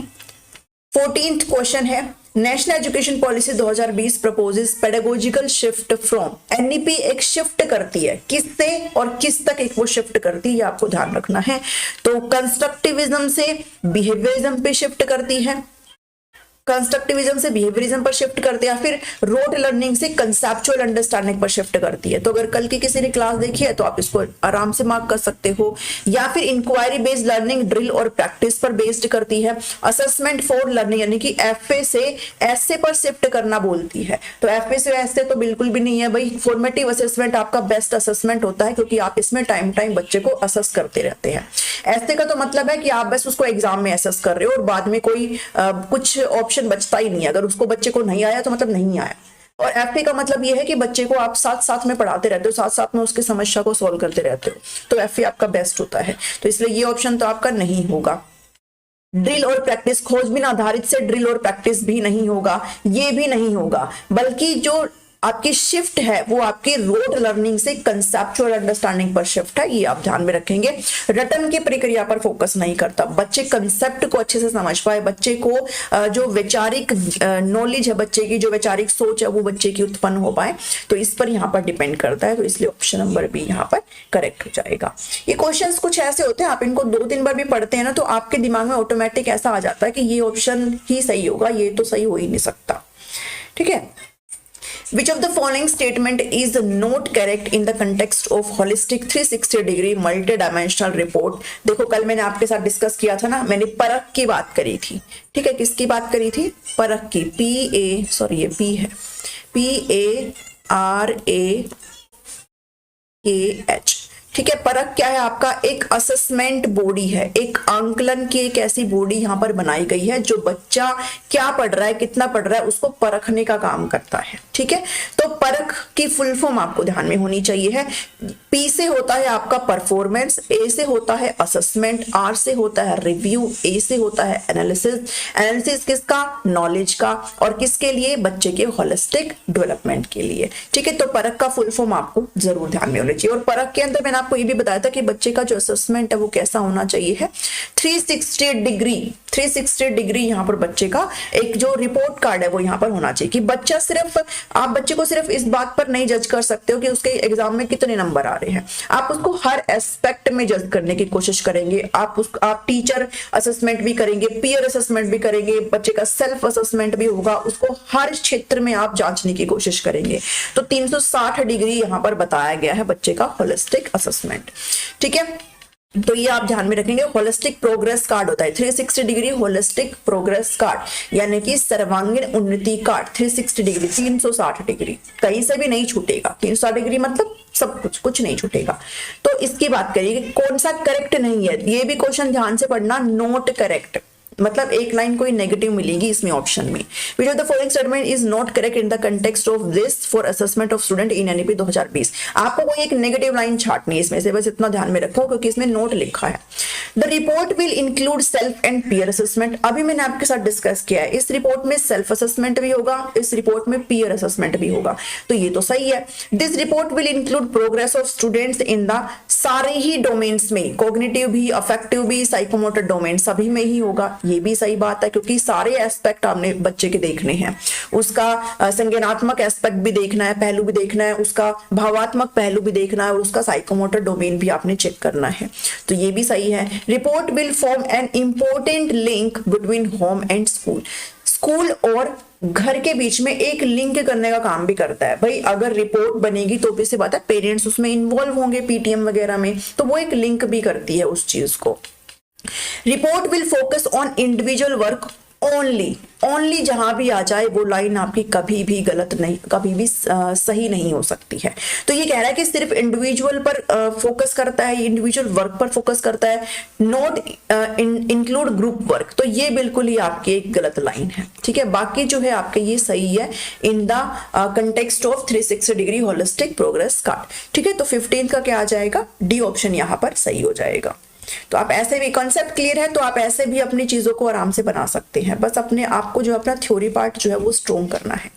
14th क्वेश्चन है, national education policy 2020 proposes pedagogical shift from. NEP एक शिफ्ट करती है, किससे और किस तक एक वो शिफ्ट करती है, ये आपको ध्यान रखना है। तो कंस्ट्रक्टिविज्म से बिहेवियरिज्म पे शिफ्ट करती है, कंस्ट्रक्टिविज्म से बिहेवियरिज्म पर शिफ्ट करते हैं, या फिर रोट लर्निंग से कंसेप्चुअल अंडरस्टैंडिंग पर शिफ्ट करती है। तो अगर कल की किसी ने क्लास देखी है तो आप इसको आराम से मार्क कर सकते हो। या फिर इंक्वायरी बेस्ड लर्निंग ड्रिल और प्रैक्टिस पर बेस्ड करती है। असेसमेंट फॉर लर्निंग यानी कि एफए से एसए पर शिफ्ट करना बोलती है। तो एफए से एसए तो बिल्कुल भी नहीं है भाई, फॉर्मेटिव असेसमेंट आपका बेस्ट असेसमेंट होता है, क्योंकि आप इसमें टाइम बच्चे को असेस करते रहते हैं। एसए का तो मतलब है कि आप बस उसको एग्जाम में असेस कर रहे हो और बाद में कोई कुछ ऑप्शन बचता ही नहीं है, अगर उसको बच्चे को नहीं आया तो मतलब नहीं आया। और एफए का मतलब ये है कि बच्चे को आप साथ साथ में पढ़ाते रहते हो, साथ साथ में उसकी समस्या को सॉल्व करते रहते हो, तो एफए आपका बेस्ट होता है। तो इसलिए ये ऑप्शन तो आपका नहीं होगा। ड्रिल और प्रैक्टिस, खोजबीन आधारित से ड्रिल और प्रैक्टिस भी नहीं होगा, ये भी नहीं होगा, बल्कि जो आपकी शिफ्ट है वो आपकी रोट लर्निंग से कंसेप्चुअल अंडरस्टैंडिंग पर शिफ्ट है, ये आप ध्यान में रखेंगे। रटन की प्रक्रिया पर फोकस नहीं करता, बच्चे कंसेप्ट को अच्छे से समझ पाए, बच्चे को जो वैचारिक नॉलेज है, बच्चे की जो वैचारिक सोच है वो बच्चे की उत्पन्न हो पाए, तो इस पर यहाँ पर डिपेंड करता है। तो इसलिए ऑप्शन नंबर बी यहाँ पर करेक्ट हो जाएगा। ये क्वेश्चंस कुछ ऐसे होते हैं, आप इनको 2-3 बार भी पढ़ते हैं ना तो आपके दिमाग में ऑटोमेटिक ऐसा आ जाता है कि ये ऑप्शन ही सही होगा, ये तो सही हो ही नहीं सकता। ठीक है, Which of the following statement is not correct in the context of holistic 360-degree multi-dimensional report? देखो कल मैंने आपके साथ डिस्कस किया था ना, मैंने परख की बात करी थी। ठीक है, किसकी बात करी थी? परख की, ये P है, PARAKH। ठीक है, परख क्या है आपका? एक असेसमेंट बॉडी है, एक आंकलन की एक ऐसी बॉडी यहाँ पर बनाई गई है जो बच्चा क्या पढ़ रहा है, कितना पढ़ रहा है, उसको परखने का काम करता है। ठीक है, तो परख की फुल फॉर्म आपको ध्यान में होनी चाहिए है। पी से होता है आपका परफॉर्मेंस, ए से होता है असेसमेंट, आर से होता है रिव्यू, ए से होता है एनालिसिस किसका? नॉलेज का, और किसके लिए? बच्चे के होलिस्टिक डेवलपमेंट के लिए। ठीक है, तो परख का फुल फॉर्म आपको जरूर ध्यान में होना चाहिए। और परख के अंदर मैंने आपको ये भी बताया था कि बच्चे का जो असेसमेंट है वो कैसा होना चाहिए है, 360 डिग्री यहाँ पर बच्चे का एक जो रिपोर्ट कार्ड है वो यहाँ पर होना चाहिए कि बच्चा सिर्फ, आप बच्चे को सिर्फ इस बात पर नहीं जज कर सकते हो कि उसके एग्जाम में कितने नंबर आ रहे हैं, आप उसको हर एस्पेक्ट में जज करने की कोशिश करेंगे। आप टीचर असेसमेंट भी करेंगे, पीयर असेसमेंट भी करेंगे, बच्चे का सेल्फ असेसमेंट भी होगा, उसको हर क्षेत्र में आप जांचने की कोशिश करेंगे। तो 360 डिग्री यहाँ पर बताया गया है बच्चे का होलिस्टिक असेसमेंट। ठीक है, तो ये आप ध्यान में रखेंगे। होलिस्टिक प्रोग्रेस कार्ड होता है 360 डिग्री होलिस्टिक प्रोग्रेस कार्ड, यानी कि सर्वांगीण उन्नति कार्ड 360 डिग्री, 360 डिग्री, कहीं से भी नहीं छूटेगा। 360 डिग्री मतलब सब कुछ नहीं छूटेगा। तो इसकी बात करिए कौन सा करेक्ट नहीं है, ये भी क्वेश्चन ध्यान से पढ़ना, नॉट करेक्ट मतलब एक लाइन कोई नेगेटिव मिलेगी इसमें ऑप्शन में। Which of the following statement is not correct in the context of this for assessment of student in NEP 2020? आपको कोई एक नेगेटिव लाइन छाटनी है इसमें से, बस इतना ध्यान में रखो क्योंकि इसमें नोट लिखा है। The report will include self and peer assessment. अभी मैंने आपके साथ डिस्कस किया है, इस रिपोर्ट में सेल्फ असेसमेंट भी होगा, इस रिपोर्ट में पीयर असेसमेंट भी होगा, तो ये तो सही है। This report will include progress of students in the सारे ही डोमेन्स में, कॉग्निटिव भी, अफेक्टिव भी, साइकोमोटर डोमेन सभी में ही होगा, ये भी सही बात है, क्योंकि सारे एस्पेक्ट आपने बच्चे के देखने हैं। उसका संज्ञानात्मक एस्पेक्ट भी देखना है, पहलू भी देखना है, उसका भावात्मक पहलू भी देखना है, और उसका साइकोमोटर डोमेन भी आपने चेक करना है, तो ये भी सही है। Report will form an important link between home and school. School और घर के बीच में एक लिंक करने का काम भी करता है। भाई अगर रिपोर्ट बनेगी तो भी बात है, पेरेंट्स उसमें इन्वॉल्व होंगे पीटीएम वगैरह में, तो वो एक लिंक भी करती है उस चीज को। Report will focus on individual work only जहां भी आ जाए वो लाइन आपकी कभी भी गलत नहीं, कभी भी सही नहीं हो सकती है। तो ये कह रहा है कि सिर्फ इंडिविजुअल पर फोकस करता है, इंडिविजुअल वर्क पर फोकस करता है, नॉट इंक्लूड ग्रुप वर्क, तो ये बिल्कुल ही आपकी एक गलत लाइन है। ठीक है, बाकी जो है आपके ये सही है in the context of 360 degree holistic progress card. ठीक है, तो 15 का क्या आ जाएगा, डी ऑप्शन यहां पर सही हो जाएगा। तो आप ऐसे भी, कॉन्सेप्ट क्लियर है तो आप ऐसे भी अपनी चीजों को आराम से बना सकते हैं, बस अपने आप को जो अपना थ्योरी पार्ट जो है वो स्ट्रॉन्ग करना है।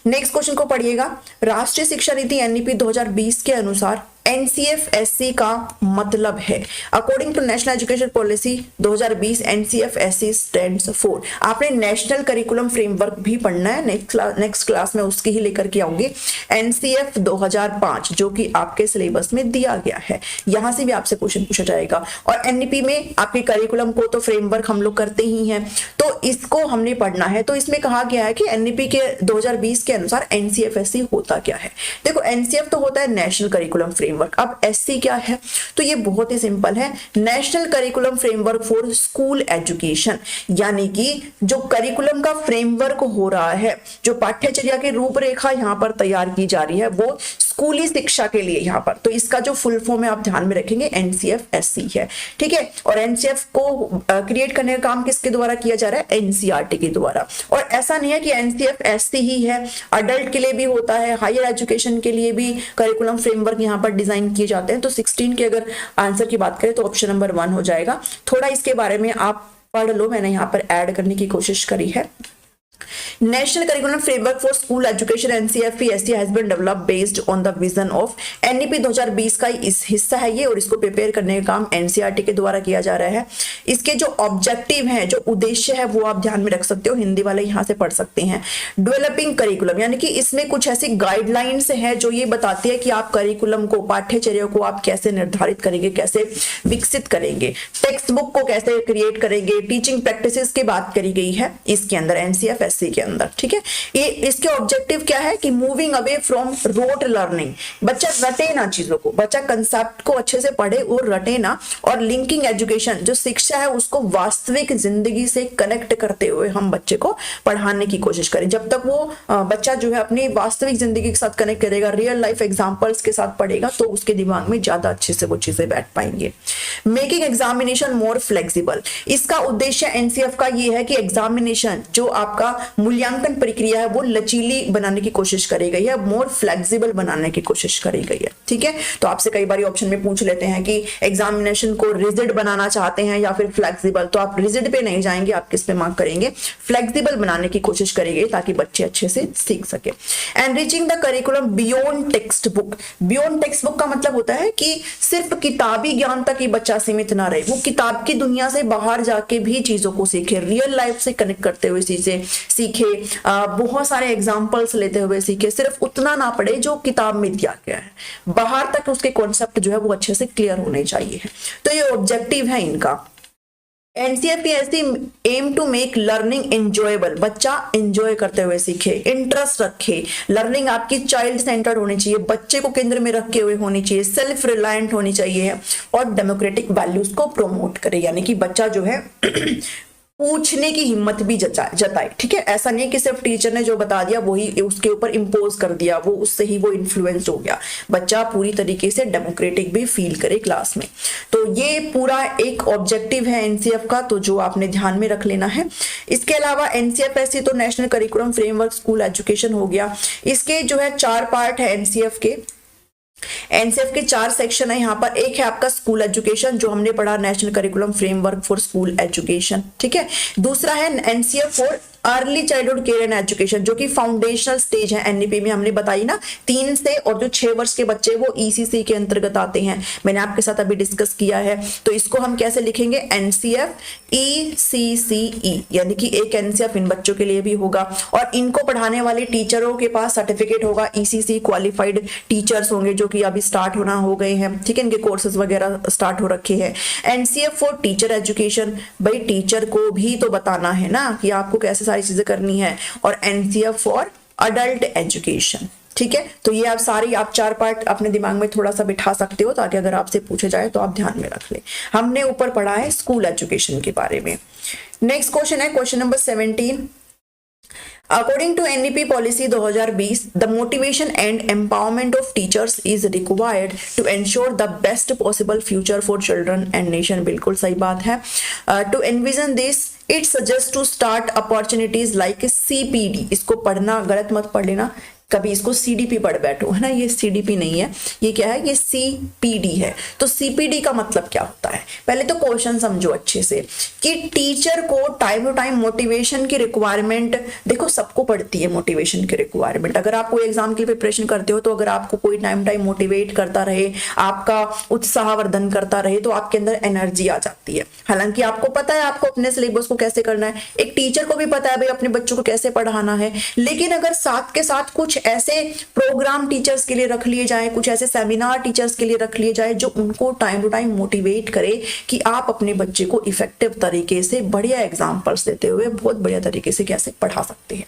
नेक्स्ट क्वेश्चन को पढ़िएगा। राष्ट्रीय शिक्षा नीति एनईपी 2020 के अनुसार एनसीएफएससी का मतलब है, according to national education policy 2020 NCFSC stands for. आपने नेशनल करिकुलम फ्रेमवर्क भी पढ़ना है, नेक्स्ट क्लास में उसकी ही लेकर के आऊंगी। एनसीएफ 2005 जो कि आपके सिलेबस में दिया गया है, यहां से भी आपसे क्वेश्चन पूछा जाएगा। और एनईपी में आपके करिकुलम को तो फ्रेमवर्क हम लोग करते ही हैं, तो इसको हमने पढ़ना है। तो इसमें कहा गया है कि एनईपी के 2020 के अनुसार एनसीएफएससी होता क्या है। देखो एनसीएफ तो होता है नेशनल करिकुलम फ्रेमवर्क, अब एससी क्या है, तो ये बहुत ही सिंपल है, national curriculum framework for school education. यानी कि जो करिकुलम का फ्रेमवर्क हो रहा है, जो पाठ्यचर्या की रूपरेखा यहाँ पर तैयार की जा रही है वो स्कूली शिक्षा के लिए यहाँ पर, तो इसका जो फुल फॉर्म है आप ध्यान में रखेंगे एनसीएफएससी है। ठीक है, और एनसीएफ को क्रिएट करने का काम किसके द्वारा किया जा रहा है, एनसीईआरटी के द्वारा। और ऐसा नहीं है कि एनसीएफएससी ही है, अडल्ट के लिए भी होता है, हायर एजुकेशन के लिए भी करिकुलम फ्रेमवर्क यहाँ पर डिजाइन किए जाते हैं। तो 16 के अगर आंसर की बात करें तो ऑप्शन नंबर 1 हो जाएगा। थोड़ा इसके बारे में आप पढ़ लो, मैंने यहाँ पर ऐड करने की कोशिश करी है। National curriculum framework for school education NCFSC has been developed based on the vision of NEP 2020 का इस हिस्सा है ये, और इसको प्रिपेयर करने का काम एनसीईआरटी के द्वारा किया जा रहा है। इसके जो ऑब्जेक्टिव हैं, जो उद्देश्य है वो आप ध्यान में रख सकते हो, हिंदी वाले यहाँ से पढ़ सकते हैं। डेवलपिंग करिकुलम, यानी कि इसमें कुछ ऐसी गाइडलाइंस है जो ये बताती है कि आप करिकुलम को, पाठ्यचर्या को आप कैसे निर्धारित करेंगे, कैसे विकसित करेंगे, टेक्स्ट बुक को कैसे क्रिएट करेंगे, टीचिंग प्रैक्टिसेस की बात करी गई है इसके अंदर एनसीएफएससी के अंदर। ठीक है, ये इसके ऑब्जेक्टिव क्या है कि moving away from rote learning, बच्चा रटे ना चीजों को, बच्चा कंसेप्ट को अच्छे से पढ़े और रटे ना, और लिंकिंग एजुकेशन, जो शिक्षा है उसको वास्तविक जिंदगी से कनेक्ट करते हुए हम बच्चे को पढ़ाने की कोशिश करें। जब तक वो बच्चा जो है अपनी वास्तविक जिंदगी के साथ कनेक्ट करेगा, रियल लाइफ एग्जांपल्स के साथ पढ़ेगा, तो उसके दिमाग में ज्यादा अच्छे से वो चीजें बैठ पाएंगे। मेकिंग एग्जामिनेशन मोर फ्लेक्सिबल, इसका उद्देश्य एनसीएफ का ये है कि एग्जामिनेशन, जो आपका मूल्यांकन प्रक्रिया है वो लचीली बनाने की कोशिश करी गई है, मोर फ्लेक्सिबल बनाने की कोशिश करी गई है। ठीक है, तो आपसे कई बार ऑप्शन में पूछ लेते हैं कि एग्जामिनेशन को रिजिड बनाना चाहते हैं या फिर फ्लेक्सिबल, तो आप रिजिड पे नहीं जाएंगे, आप किस पे मार्क करेंगे, फ्लेक्सिबल बनाने की कोशिश करेंगे ताकि बच्चे अच्छे से सीख सके। Enriching the curriculum beyond text book, beyond text book का मतलब होता है कि सिर्फ किताबी ज्ञान तक ही बच्चा सीमित ना रहे, वो किताब की दुनिया से बाहर जाके भी चीजों को सीखे, रियल लाइफ से कनेक्ट करते हुए चीजें सीखे, बहुत सारे एग्जाम्पल्स लेते हुए सीखे, सिर्फ उतना ना पढ़े जो किताब में दिया गया है, बाहर तक उसके कॉन्सेप्ट जो है वो अच्छे से क्लियर होने चाहिए। तो ये ऑब्जेक्टिव है इनका। NCFSC aim to make learning enjoyable, बच्चा एंजॉय करते हुए सीखे, इंटरेस्ट रखे, लर्निंग आपकी चाइल्ड सेंटर्ड होनी चाहिए, बच्चे को केंद्र में रखे हुए होनी चाहिए, सेल्फ रिलायंट होनी चाहिए, और डेमोक्रेटिक वैल्यूज को प्रमोट करे, यानी कि बच्चा जो है पूछने की हिम्मत भी जताए। ठीक है, ऐसा नहीं कि सिर्फ टीचर ने जो बता दिया वही उसके ऊपर इंपोज कर दिया, वो उससे ही वो इन्फ्लुएंस्ड हो गया, बच्चा पूरी तरीके से डेमोक्रेटिक भी फील करे क्लास में। तो ये पूरा एक ऑब्जेक्टिव है एनसीएफ का, तो जो आपने ध्यान में रख लेना है। इसके अलावा एनसीएफएससी तो national curriculum framework school education हो गया, इसके जो है 4 पार्ट है एनसीएफ के। एनसीएफ के 4 सेक्शन है यहाँ पर। एक है आपका स्कूल एजुकेशन, जो हमने पढ़ा, national curriculum framework for school education, ठीक है। दूसरा है NCF for early childhood care and education, जो कि फाउंडेशनल स्टेज है एनईपी में, हमने बताई ना 3 से और जो 6 वर्ष के बच्चे वो ईसीसी के अंतर्गत आते हैं, मैंने आपके साथ अभी डिस्कस किया है। तो इसको हम कैसे लिखेंगे, एनसीएफ ECCE, यानी कि एक एनसीएफ इन बच्चों के लिए भी होगा, और इनको पढ़ाने वाले टीचरों के पास सर्टिफिकेट होगा, ECC क्वालिफाइड टीचर्स होंगे, जो कि अभी स्टार्ट होना हो गए हैं, ठीक है, इनके कोर्सेज वगैरह स्टार्ट हो रखे हैं। एनसीएफ फॉर टीचर एजुकेशन, भाई टीचर को भी तो बताना है ना कि आपको कैसे सारी चीजें करनी है। और एनसीएफ फॉर अडल्ट एजुकेशन, ठीक है। तो ये आप 4 पार्ट अपने दिमाग में थोड़ा सा बिठा सकते हो, ताकि अगर आपसे पूछे जाए तो आप ध्यान में रख ले। हमने ऊपर पढ़ा है स्कूल एजुकेशन के बारे में। नेक्स्ट क्वेश्चन है question number 17। According to NEP policy 2020, the motivation and empowerment of teachers is required to ensure the best possible future for children and nation। बिल्कुल सही बात है। To envision this, it suggests to start opportunities like CPD। इसको पढ़ना गलत मत पढ़ लेना, कभी इसको सीडीपी पढ़ बैठो, है ना, ये सीडीपी नहीं है, ये क्या है, ये सीपीडी है। तो सीपीडी का मतलब क्या होता है, पहले तो क्वेश्चन समझो अच्छे से कि टीचर को टाइम टू टाइम मोटिवेशन की रिक्वायरमेंट, देखो सबको पड़ती है मोटिवेशन की रिक्वायरमेंट। अगर आप कोई एग्जाम की प्रिपरेशन करते हो तो अगर आपको कोई टाइम मोटिवेट करता रहे, आपका उत्साहवर्धन करता रहे, तो आपके अंदर एनर्जी आ जाती है। हालांकि आपको पता है आपको अपने सिलेबस को कैसे करना है, एक टीचर को भी पता है भाई अपने बच्चों को कैसे पढ़ाना है, लेकिन अगर साथ के साथ कुछ ऐसे प्रोग्राम टीचर्स के लिए रख लिए जाए, कुछ ऐसे सेमिनार टीचर्स के लिए रख लिए जाए जो उनको टाइम टू टाइम मोटिवेट करे कि आप अपने बच्चे को इफेक्टिव तरीके से बढ़िया एग्जांपल्स देते हुए बहुत बढ़िया तरीके से कैसे पढ़ा सकते हैं।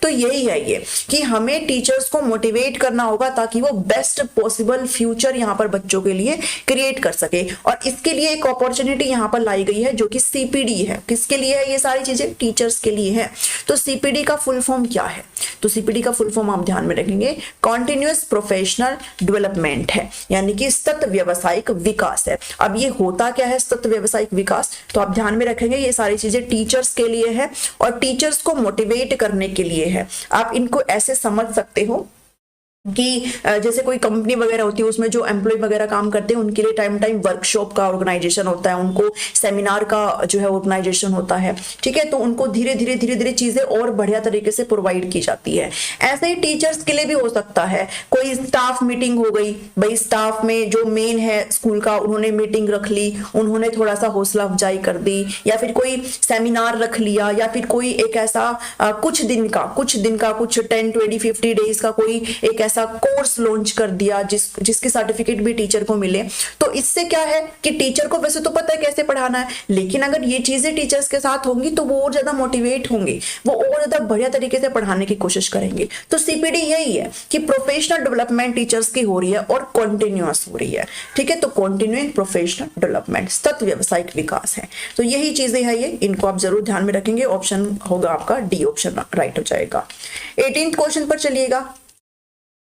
तो यही है ये कि हमें टीचर्स को मोटिवेट करना होगा ताकि वो बेस्ट पॉसिबल फ्यूचर यहाँ पर बच्चों के लिए क्रिएट कर सके। और इसके लिए एक अपॉर्चुनिटी यहाँ पर लाई गई है जो कि सीपीडी है। किसके लिए है ये सारी चीजें, टीचर्स के लिए है। तो सीपीडी का फुल फॉर्म क्या है, तो सीपीडी का फुल फॉर्म आप ध्यान में रखेंगे, कॉन्टिन्यूअस प्रोफेशनल डेवलपमेंट है, यानी कि सतत व्यवसायिक विकास है। अब ये होता क्या है सतत व्यवसायिक विकास, तो आप ध्यान में रखेंगे ये सारी चीजें टीचर्स के लिए है और टीचर्स को मोटिवेट करने के लिए है। आप इनको ऐसे समझ सकते हो कि जैसे कोई कंपनी वगैरह होती है उसमें जो एम्प्लॉय वगैरह काम करते हैं उनके लिए टाइम टाइम वर्कशॉप का ऑर्गेनाइजेशन होता है, उनको सेमिनार का जो है ऑर्गेनाइजेशन होता है, ठीक है। तो उनको धीरे धीरे चीजें और बढ़िया तरीके से प्रोवाइड की जाती है। ऐसे ही टीचर्स के लिए भी हो सकता है, कोई स्टाफ मीटिंग हो गई, भाई स्टाफ में जो मेन है स्कूल का उन्होंने मीटिंग रख ली, उन्होंने थोड़ा सा हौसला अफजाई कर दी, या फिर कोई सेमिनार रख लिया, या फिर कोई एक ऐसा कुछ दिन का कुछ 10, 20, 50 डेज का कोई एक ऐसा कोर्स लॉन्च कर दिया जिसके सर्टिफिकेट भी टीचर को मिले। तो इससे क्या है कि टीचर को वैसे तो पता है कैसे पढ़ाना है, लेकिन अगर ये चीजें टीचर्स के साथ होंगी तो वो और ज्यादा मोटिवेट होंगे, वो और ज्यादा बढ़िया तरीके से पढ़ाने की कोशिश करेंगे। तो सीपीडी यही है कि प्रोफेशनल डेवलपमेंट टीचर्स की हो रही है और कॉन्टिन्यूअस हो रही है, ठीक है। तो कॉन्टिन्यूइंग प्रोफेशनल डेवलपमेंट, सतत व्यवसायिक विकास है। तो यही चीजें है ये, इनको आप जरूर ध्यान में रखेंगे। ऑप्शन होगा आपका डी ऑप्शन राइट हो जाएगा। 18th क्वेश्चन पर चलिएगा।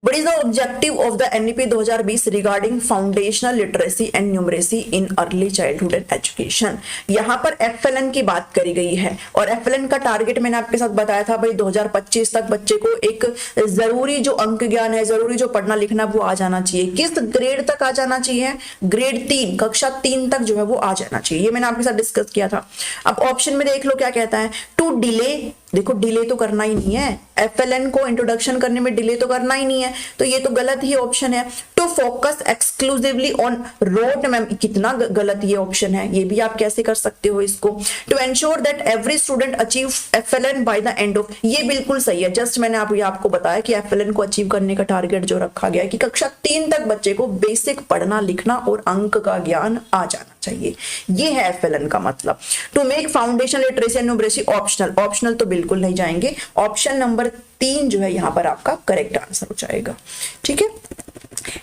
What is the objective of the NEP 2020 regarding foundational literacy and numeracy in early childhood and education? यहाँ पर FLN की बात करी गई है और FLN का टारगेट मैंने आपके साथ बताया था भाई 2025 तक बच्चे को एक जरूरी जो अंक ज्ञान है, जरूरी जो पढ़ना लिखना वो आ जाना चाहिए। किस ग्रेड तक आ जाना चाहिए, ग्रेड 3 कक्षा 3 तक जो है वो आ जाना चाहिए, ये मैंने आपके साथ डिस्कस किया था। अब ऑप्शन में देख लो क्या कहता है, टू डिले, देखो डिले तो करना ही नहीं है, FLN को इंट्रोडक्शन करने में डिले तो करना ही नहीं है, तो ये तो गलत ही ऑप्शन है। To focus exclusively on rote, ma'am कितना गलत ये ऑप्शन है, ये भी आप कैसे कर सकते हो इसको। To ensure that every student achieve FLN by the end of, ये बिल्कुल सही है। जस्ट मैंने आपको बताया कि FLN को अचीव करने का टारगेट जो रखा गया है कि कक्षा 3 तक बच्चे को बेसिक पढ़ना लिखना और अंक का ज्ञान आ जाना चाहिए, ये है FLN का मतलब। To make foundation literacy and numeracy optional, optional तो बिल्कुल नहीं जाएंगे, ऑप्शन नंबर 3 जो है यहाँ पर आपका करेक्ट आंसर हो जाएगा, ठीक है।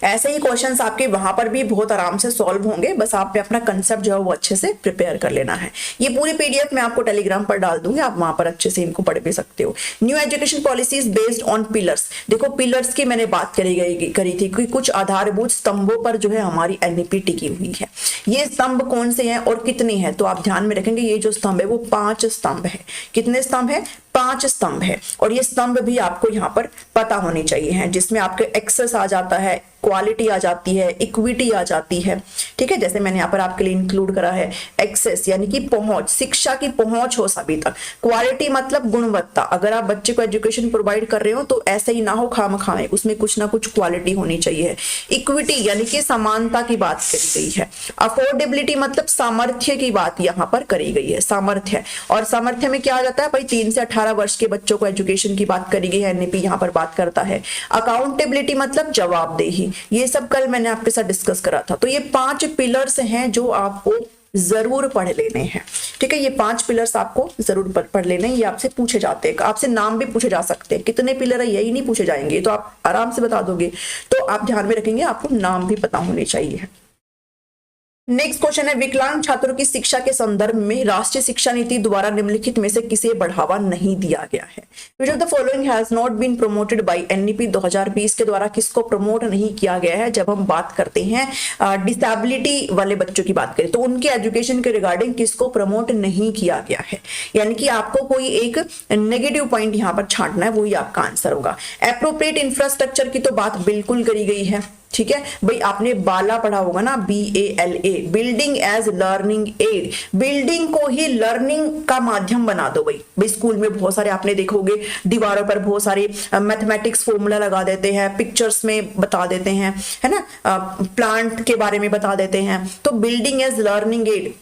ऐसे ही क्वेश्चंस आपके वहां पर भी बहुत आराम से सॉल्व होंगे, बस आप पे अपना कंसेप्ट जो है वो अच्छे से प्रिपेयर कर लेना है। ये पूरी PDF मैं आपको टेलीग्राम पर डाल दूंगी, आप वहां पर अच्छे से इनको पढ़ भी सकते हो। New education policies based on pillars, देखो पिलर्स की मैंने बात करी थी कि कुछ आधारभूत स्तंभों पर जो है हमारी NEP टिकी हुई है। ये स्तंभ कौन से हैं और कितने हैं, तो आप ध्यान में रखेंगे ये जो स्तंभ है वो 5 स्तंभ है। कितने स्तंभ है, 5 स्तंभ है। और ये स्तंभ भी आपको यहाँ पर पता होनी चाहिए है, जिसमें आपके एक्सेस आ जाता है, क्वालिटी आ जाती है, इक्विटी आ जाती है, ठीक है। जैसे मैंने यहाँ पर आपके लिए इंक्लूड करा है एक्सेस यानी कि पहुंच, शिक्षा की पहुंच हो सभी तक। क्वालिटी मतलब गुणवत्ता, अगर आप बच्चे को एजुकेशन प्रोवाइड कर रहे हो तो ऐसे ही ना हो खामखाए, उसमें कुछ ना कुछ क्वालिटी होनी चाहिए। इक्विटी यानी कि समानता की बात करी गई है। अफोर्डेबिलिटी मतलब सामर्थ्य की बात यहाँ पर करी गई है, सामर्थ्य। और सामर्थ्य में क्या आ जाता है भाई, 3 से 18 वर्ष के बच्चों को एजुकेशन की बात करी गई है, एनईपी यहाँ पर बात करता है। अकाउंटेबिलिटी मतलब जवाबदेही, ये सब कल मैंने आपके साथ डिस्कस करा था। तो ये 5 पिलर्स हैं जो आपको जरूर पढ़ लेने हैं, ठीक है। ये 5 पिलर्स आपको जरूर पढ़ लेने हैं, ये आपसे पूछे जाते हैं, आपसे नाम भी पूछे जा सकते हैं। कितने पिलर है यही नहीं पूछे जाएंगे, तो आप आराम से बता दोगे, तो आप ध्यान में रखेंगे, आपको नाम भी पता होने चाहिए। नेक्स्ट क्वेश्चन है, विकलांग छात्रों की शिक्षा के संदर्भ में राष्ट्रीय शिक्षा नीति द्वारा निम्नलिखित में से किसे बढ़ावा नहीं दिया गया है? Which of the following has not been promoted by NEP 2020 के द्वारा किसको प्रमोट नहीं किया गया है? जब हम बात करते हैं डिसेबिलिटी वाले बच्चों की बात करें तो उनके एजुकेशन के रिगार्डिंग किसको प्रमोट नहीं किया गया है, यानी कि आपको कोई एक नेगेटिव पॉइंट यहाँ पर छांटना है, वही आपका आंसर होगा। एप्रोप्रिएट इंफ्रास्ट्रक्चर की तो बात बिल्कुल करी गई है, ठीक है भाई। आपने बाला पढ़ा होगा ना, BALA, building as learning aid, building को ही लर्निंग का माध्यम बना दो भाई। स्कूल में बहुत सारे आपने देखोगे दीवारों पर बहुत सारे मैथमेटिक्स फॉर्मूला लगा देते हैं, पिक्चर्स में बता देते हैं, है ना, प्लांट के बारे में बता देते हैं। तो बिल्डिंग एज लर्निंग एड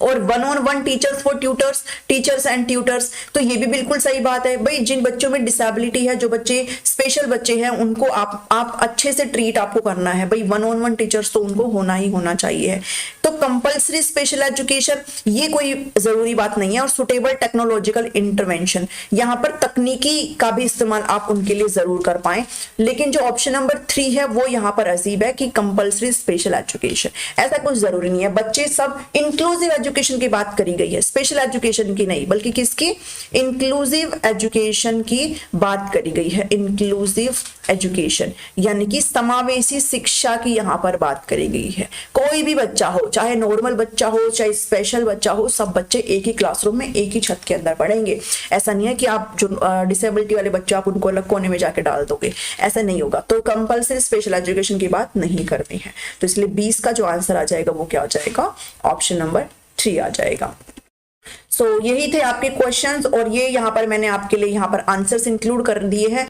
और 1-on-1 teachers for tutors, teachers and tutors, तो ये भी बिल्कुल सही बात है भाई। जिन बच्चों में डिसेबिलिटी है, जो बच्चे स्पेशल बच्चे हैं, उनको आप अच्छे से ट्रीट आपको करना है भाई। 1-on-1 टीचर्स तो उनको होना ही होना चाहिए। तो कंपल्सरी स्पेशल एजुकेशन ये कोई जरूरी बात नहीं है। और सुटेबल टेक्नोलॉजिकल इंटरवेंशन, यहाँ पर तकनीकी का भी इस्तेमाल आप उनके लिए जरूर कर पाए। लेकिन जो ऑप्शन नंबर 3 है वो यहाँ पर अजीब है कि कंपल्सरी स्पेशल एजुकेशन, ऐसा कुछ जरूरी नहीं है। बच्चे सब इंक्लूसिव एजुकेशन की बात करी गई है, स्पेशल एजुकेशन की नहीं, बल्कि किसकी, इंक्लूसिव एजुकेशन की बात करी गई है। इंक्लूसिव एजुकेशन यानी कि समावेशी शिक्षा की यहाँ पर बात करी गई है। कोई भी बच्चा हो, चाहे नॉर्मल बच्चा हो चाहे स्पेशल बच्चा हो, सब बच्चे एक ही क्लासरूम में एक ही छत के अंदर पढ़ेंगे। ऐसा नहीं है कि आप जो डिसेबिलिटी वाले बच्चे आप उनको अलग कोने में जाके डाल दोगे, ऐसा नहीं होगा। तो कंपल्सरी स्पेशल एजुकेशन की बात नहीं करनी है। तो इसलिए 20 का जो आंसर आ जाएगा वो क्या हो जाएगा, ऑप्शन नंबर 3 आ जाएगा। सो यही थे आपके क्वेश्चंस और ये यहाँ पर मैंने आपके लिए यहाँ पर आंसर्स इंक्लूड कर दिए हैं।